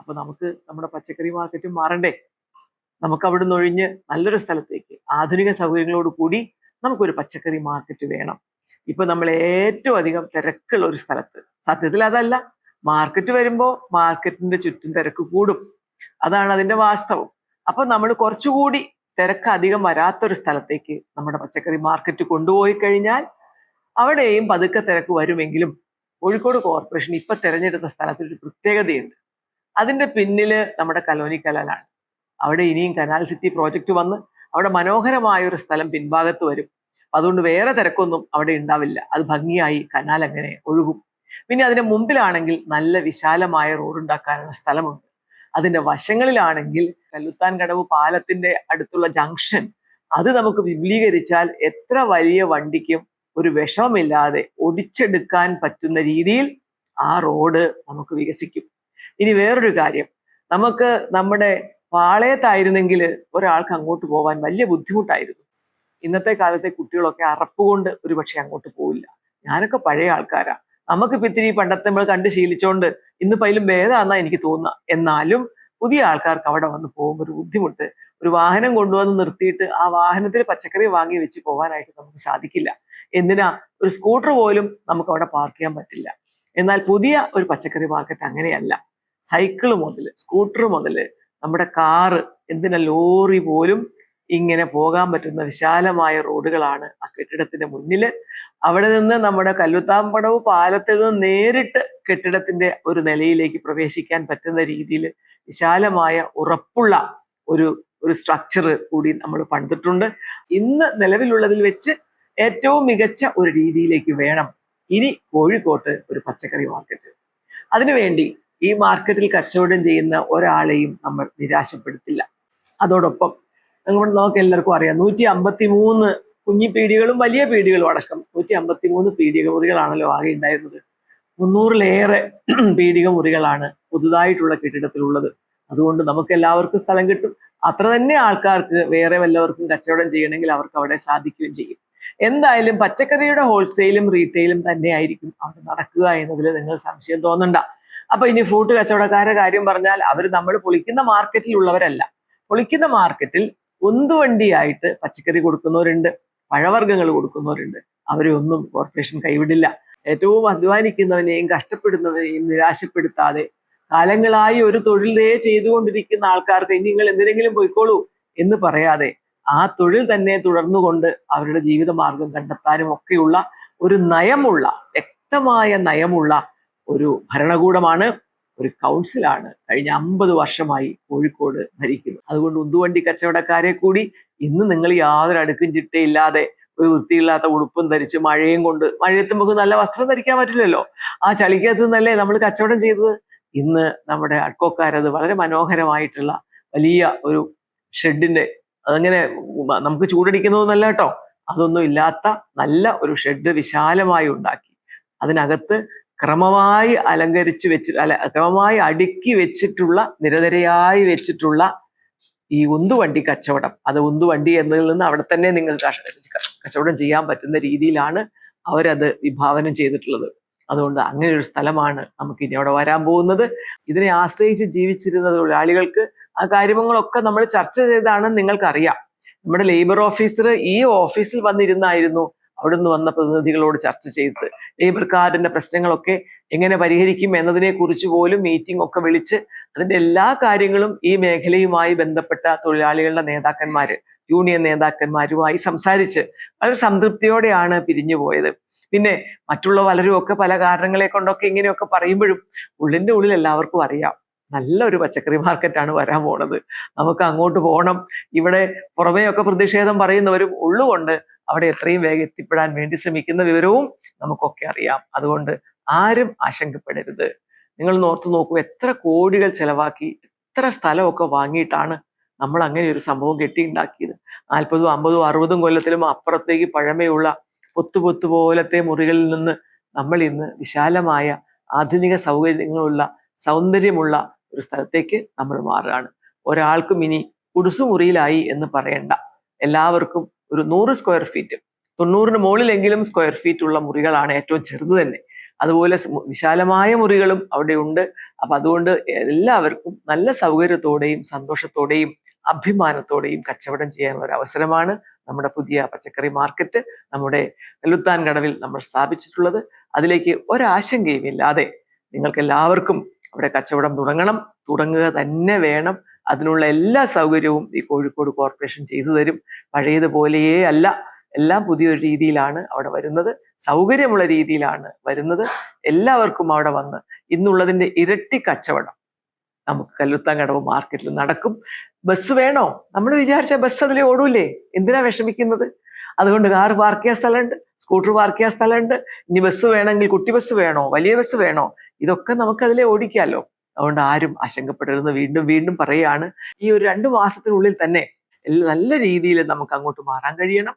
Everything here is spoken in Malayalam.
അപ്പൊ നമുക്ക് നമ്മുടെ പച്ചക്കറി മാർക്കറ്റും മാറണ്ടേ? നമുക്ക് അവിടെ നിന്ന് ഒഴിഞ്ഞ് നല്ലൊരു സ്ഥലത്തേക്ക് ആധുനിക സൗകര്യങ്ങളോട് കൂടി നമുക്കൊരു പച്ചക്കറി മാർക്കറ്റ് വേണം. ഇപ്പൊ നമ്മൾ ഏറ്റവും അധികം തിരക്കുള്ള ഒരു സ്ഥലത്ത്, സത്യത്തിൽ അതല്ല, മാർക്കറ്റ് വരുമ്പോ മാർക്കറ്റിന്റെ ചുറ്റും തിരക്ക് കൂടും, അതാണ് അതിന്റെ വാസ്തവം. അപ്പൊ നമ്മൾ കുറച്ചുകൂടി തിരക്ക് അധികം വരാത്തൊരു സ്ഥലത്തേക്ക് നമ്മുടെ പച്ചക്കറി മാർക്കറ്റ് കൊണ്ടുപോയി കഴിഞ്ഞാൽ അവിടെയും പതുക്കെ തിരക്ക് വരുമെങ്കിലും കോഴിക്കോട് കോർപ്പറേഷൻ ഇപ്പൊ തെരഞ്ഞെടുത്ത സ്ഥലത്തൊരു പ്രത്യേകതയുണ്ട്. അതിന്റെ പിന്നില് നമ്മുടെ കലോനി കലാലാണ്. അവിടെ ഇനിയും കനാൽ സിറ്റി പ്രോജക്റ്റ് വന്ന് അവിടെ മനോഹരമായ ഒരു സ്ഥലം പിൻഭാഗത്ത് വരും. അതുകൊണ്ട് വേറെ തിരക്കൊന്നും അവിടെ ഉണ്ടാവില്ല. അത് ഭംഗിയായി കനാൽ അങ്ങനെ ഒഴുകും. പിന്നെ അതിന്റെ മുമ്പിലാണെങ്കിൽ നല്ല വിശാലമായ റോഡ് ഉണ്ടാക്കാനുള്ള സ്ഥലമുണ്ട്. അതിന്റെ വശങ്ങളിലാണെങ്കിൽ കല്ലുത്താൻ കടവ് പാലത്തിന്റെ അടുത്തുള്ള ജംഗ്ഷൻ, അത് നമുക്ക് വിപുലീകരിച്ചാൽ എത്ര വലിയ വണ്ടിക്കും ഒരു വിഷമമില്ലാതെ ഒടിച്ചെടുക്കാൻ പറ്റുന്ന രീതിയിൽ ആ റോഡ് നമുക്ക് വികസിക്കും. ഇനി വേറൊരു കാര്യം, നമുക്ക് നമ്മുടെ പാളയത്തായിരുന്നെങ്കിൽ ഒരാൾക്ക് അങ്ങോട്ട് പോകാൻ വലിയ ബുദ്ധിമുട്ടായിരുന്നു. ഇന്നത്തെ കാലത്തെ കുട്ടികളൊക്കെ അറപ്പുകൊണ്ട് ഒരുപക്ഷെ അങ്ങോട്ട് പോവില്ല. ഞാനൊക്കെ പഴയ ആൾക്കാരാ, നമുക്കിപ്പോ ഇത്തിരി പണ്ടത്തെ നമ്മൾ കണ്ട് ശീലിച്ചോണ്ട് ഇന്നിപ്പോ അതിലും ഭേദമാണെന്നാ എനിക്ക് തോന്നുക. എന്നാലും പുതിയ ആൾക്കാർക്ക് അവിടെ വന്ന് പോകുമ്പോൾ ഒരു ബുദ്ധിമുട്ട്. ഒരു വാഹനം കൊണ്ടുവന്ന് നിർത്തിയിട്ട് ആ വാഹനത്തിൽ പച്ചക്കറി വാങ്ങി വെച്ച് പോകാനായിട്ട് നമുക്ക് സാധിക്കില്ല. എന്തിനാ, ഒരു സ്കൂട്ടർ പോലും നമുക്ക് അവിടെ പാർക്ക് ചെയ്യാൻ പറ്റില്ല. എന്നാൽ പുതിയ ഒരു പച്ചക്കറി മാർക്കറ്റ് അങ്ങനെയല്ല. സൈക്കിള് മുതൽ സ്കൂട്ടർ മുതൽ നമ്മുടെ കാറ്, എന്തിനാ ലോറി പോലും ഇങ്ങനെ പോകാൻ പറ്റുന്ന വിശാലമായ റോഡുകളാണ് ആ കെട്ടിടത്തിന്റെ മുന്നില്. അവിടെ നിന്ന് നമ്മുടെ കല്ലുത്താമ്പടവ് പാലത്തിൽ നിന്ന് നേരിട്ട് കെട്ടിടത്തിന്റെ ഒരു നിലയിലേക്ക് പ്രവേശിക്കാൻ പറ്റുന്ന രീതിയിൽ വിശാലമായ ഉറപ്പുള്ള ഒരു സ്ട്രക്ചർ കൂടി നമ്മൾ പണിതിട്ടുണ്ട്. ഇന്ന് നിലവിലുള്ളതിൽ വെച്ച് ഏറ്റവും മികച്ച ഒരു രീതിയിലേക്ക് വേണം ഇനി കോഴിക്കോട്ട് ഒരു പച്ചക്കറി മാർക്കറ്റ്. അതിനുവേണ്ടി ഈ മാർക്കറ്റിൽ കച്ചവടം ചെയ്യുന്ന ഒരാളെയും നമ്മൾ നിരാശപ്പെടുത്തില്ല. അതോടൊപ്പം നമുക്ക് എല്ലാവർക്കും അറിയാം, 153 കുഞ്ഞി പീടികളും വലിയ പീടികളും അടക്കം 153 പീടിക മുറികളാണല്ലോ ആകെ ഉണ്ടായിരുന്നത്. 300-ലേറെ പീടിക മുറികളാണ് പുതുതായിട്ടുള്ള കെട്ടിടത്തിലുള്ളത്. അതുകൊണ്ട് നമുക്ക് എല്ലാവർക്കും സ്ഥലം കിട്ടും. അത്ര തന്നെ ആൾക്കാർക്ക് വേറെ വല്ലവർക്കും കച്ചവടം ചെയ്യണമെങ്കിൽ അവർക്ക് അവിടെ സാധിക്കുകയും ചെയ്യും. എന്തായാലും പച്ചക്കറിയുടെ ഹോൾസെയിലും റീറ്റെയിലും തന്നെയായിരിക്കും അവിടെ നടക്കുക എന്നതിൽ നിങ്ങൾ സംശയം തോന്നണ്ട. അപ്പൊ ഇനി ഫ്രൂട്ട് കച്ചവടക്കാരുടെ കാര്യം പറഞ്ഞാൽ അവർ നമ്മൾ പൊളിക്കുന്ന മാർക്കറ്റിലുള്ളവരല്ല. പൊളിക്കുന്ന മാർക്കറ്റിൽ ഉന്തുവണ്ടിയായിട്ട് പച്ചക്കറി കൊടുക്കുന്നവരുണ്ട്, പഴവർഗ്ഗങ്ങൾ കൊടുക്കുന്നവരുണ്ട്. അവരെ ഒന്നും കോർപ്പറേഷൻ കൈവിടില്ല. ഏറ്റവും അധ്വാനിക്കുന്നവനെയും കഷ്ടപ്പെടുന്നവനെയും നിരാശപ്പെടുത്താതെ കാലങ്ങളായി ഒരു തൊഴിലേ ചെയ്തുകൊണ്ടിരിക്കുന്ന ആൾക്കാർക്ക് ഇനി നിങ്ങൾ എന്തിനെങ്കിലും പോയിക്കോളൂ എന്ന് പറയാതെ ആ തൊഴിൽ തന്നെ തുടർന്നുകൊണ്ട് അവരുടെ ജീവിതമാർഗം കണ്ടെത്താനും ഒക്കെയുള്ള ഒരു നയമുള്ള, വ്യക്തമായ നയമുള്ള ഒരു ഭരണകൂടമാണ്, ഒരു കൗൺസിലാണ് കഴിഞ്ഞ 50 വർഷമായി കോഴിക്കോട് ഭരിക്കുന്നത്. അതുകൊണ്ട് ഉന്തുവണ്ടി കച്ചവടക്കാരെ കൂടി ഇന്ന് നിങ്ങൾ യാതൊരു അടുക്കും ചിട്ടയില്ലാതെ ഒരു വൃത്തിയില്ലാത്ത ഉടുപ്പും ധരിച്ച് മഴയും കൊണ്ട്, മഴയത്ത് നമുക്ക് നല്ല വസ്ത്രം ധരിക്കാൻ പറ്റില്ലല്ലോ, ആ ചളിക്കകത്ത് നിന്നല്ലേ നമ്മൾ കച്ചവടം ചെയ്തത്. ഇന്ന് നമ്മുടെ അഡ്കോക്കാരത് വളരെ മനോഹരമായിട്ടുള്ള വലിയ ഒരു ഷെഡിന്റെ, അതങ്ങനെ നമുക്ക് ചൂടടിക്കുന്നതൊന്നല്ല കേട്ടോ, അതൊന്നും ഇല്ലാത്ത നല്ല ഒരു ഷെഡ് വിശാലമായി ഉണ്ടാക്കി അതിനകത്ത് ക്രമമായി അലങ്കരിച്ച് ക്രമമായി അടുക്കി വെച്ചിട്ടുള്ള, നിരനിരയായി വെച്ചിട്ടുള്ള ഈ ഉന്തുവണ്ടി കച്ചവടം, അത് ഉന്തുവണ്ടി എന്നതിൽ നിന്ന് അവിടെ തന്നെ നിങ്ങൾ കച്ചവടം ചെയ്യാൻ പറ്റുന്ന രീതിയിലാണ് അവരത് വിഭാവനം ചെയ്തിട്ടുള്ളത്. അതുകൊണ്ട് അങ്ങനെ ഒരു സ്ഥലമാണ് നമുക്ക് ഇനി അവിടെ വരാൻ പോകുന്നത്. ഇതിനെ ആശ്രയിച്ച് ജീവിച്ചിരുന്ന തൊഴിലാളികൾക്ക് ആ കാര്യങ്ങളൊക്കെ നമ്മൾ ചർച്ച ചെയ്താണെന്ന് നിങ്ങൾക്കറിയാം. നമ്മുടെ ലേബർ ഓഫീസർ ഈ ഓഫീസിൽ വന്നിരുന്നായിരുന്നു അവിടുന്ന് വന്ന പ്രതിനിധികളോട് ചർച്ച ചെയ്തത്. ലേബർ കാർഡിന്റെ പ്രശ്നങ്ങളൊക്കെ എങ്ങനെ പരിഹരിക്കും എന്നതിനെ കുറിച്ച് പോലും മീറ്റിംഗ് ഒക്കെ വിളിച്ച് അതിന്റെ എല്ലാ കാര്യങ്ങളും ഈ മേഖലയുമായി ബന്ധപ്പെട്ട തൊഴിലാളികളുടെ നേതാക്കന്മാര്, യൂണിയൻ നേതാക്കന്മാരുമായി സംസാരിച്ച് വളരെ സംതൃപ്തിയോടെയാണ് പിരിഞ്ഞു പോയത്. പിന്നെ മറ്റുള്ള പലരും ഒക്കെ പല കാരണങ്ങളെ കൊണ്ടൊക്കെ ഇങ്ങനെയൊക്കെ പറയുമ്പോഴും ഉള്ളിന്റെ ഉള്ളിൽ എല്ലാവർക്കും അറിയാം നല്ലൊരു പച്ചക്കറി മാർക്കറ്റാണ് വരാൻ പോണത്, നമുക്ക് അങ്ങോട്ട് പോകണം. ഇവിടെ പുറമേയൊക്കെ പ്രതിഷേധം പറയുന്നവരും ഉള്ളുകൊണ്ട് അവിടെ എത്രയും വേഗം എത്തിപ്പെടാൻ വേണ്ടി ശ്രമിക്കുന്ന വിവരവും നമുക്കൊക്കെ അറിയാം. അതുകൊണ്ട് ആരും ആശങ്കപ്പെടരുത്. നിങ്ങൾ ഓർത്തു നോക്കൂ, എത്ര കോടികൾ ചെലവാക്കി, എത്ര സ്ഥലമൊക്കെ വാങ്ങിയിട്ടാണ് നമ്മൾ അങ്ങനെ ഒരു സംഭവം കെട്ടിയുണ്ടാക്കിയത്. 40, 50, 60 കൊല്ലത്തിലും അപ്പുറത്തേക്ക് പഴമയുള്ള പൊത്തു പോലത്തെ മുറികളിൽ നിന്ന് നമ്മൾ ഇന്ന് വിശാലമായ ആധുനിക സൗകര്യങ്ങളുള്ള, സൗന്ദര്യമുള്ള ഒരു സ്ഥലത്തേക്ക് നമ്മൾ മാറുകയാണ്. ഒരാൾക്കും ഇനി കുടുസുമുറിയിലായി എന്ന് പറയണ്ട. എല്ലാവർക്കും ഒരു 100 സ്ക്വയർ ഫീറ്റ്, 90-ന് മുകളിലെങ്കിലും സ്ക്വയർ ഫീറ്റ് ഉള്ള മുറികളാണ് ഏറ്റവും ചെറുത് തന്നെ. അതുപോലെ വിശാലമായ മുറികളും അവിടെ ഉണ്ട്. അപ്പൊ അതുകൊണ്ട് എല്ലാവർക്കും നല്ല സൗകര്യത്തോടെയും സന്തോഷത്തോടെയും അഭിമാനത്തോടെയും കച്ചവടം ചെയ്യാനുള്ള ഒരു അവസരമാണ് നമ്മുടെ പുതിയ പച്ചക്കറി മാർക്കറ്റ് നമ്മുടെ വെള്ളുത്താൻ കടവിൽ നമ്മൾ സ്ഥാപിച്ചിട്ടുള്ളത്. അതിലേക്ക് ഒരാശങ്കയും ഇല്ലാതെ നിങ്ങൾക്ക് എല്ലാവർക്കും അവിടെ കച്ചവടം തുടങ്ങുക തന്നെ വേണം. അതിനുള്ള എല്ലാ സൗകര്യവും ഈ കോഴിക്കോട് കോർപ്പറേഷൻ ചെയ്തു തരും. പഴയതുപോലെയേ അല്ല, എല്ലാം പുതിയൊരു രീതിയിലാണ് അവിടെ വരുന്നത്, സൗകര്യമുള്ള രീതിയിലാണ് വരുന്നത്. എല്ലാവർക്കും അവിടെ വന്ന് ഇന്നുള്ളതിന്റെ ഇരട്ടി കച്ചവടം നമുക്ക് കല്ലുത്താങ്കടവ് മാർക്കറ്റിൽ നടക്കും. ബസ് വേണോ? നമ്മൾ വിചാരിച്ച ബസ് അതിലെ ഓടൂലേ? എന്തിനാ വിഷമിക്കുന്നത്? അതുകൊണ്ട് കാർ പാർക്ക് ചെയ്യാൻ സ്ഥലമുണ്ട്, സ്കൂട്ടർ പാർക്ക് ചെയ്യാൻ സ്ഥലമുണ്ട്. ഇനി ബസ് വേണമെങ്കിൽ കുട്ടി ബസ് വേണോ, വലിയ ബസ് വേണോ, ഇതൊക്കെ നമുക്ക് അതിലെ ഓടിക്കാമല്ലോ. അതുകൊണ്ട് ആരും ആശങ്കപ്പെടരുത്. വീണ്ടും വീണ്ടും പറയുകയാണ്, ഈ ഒരു 2 മാസത്തിനുള്ളിൽ തന്നെ നല്ല രീതിയിൽ നമുക്ക് അങ്ങോട്ട് മാറാൻ കഴിയണം.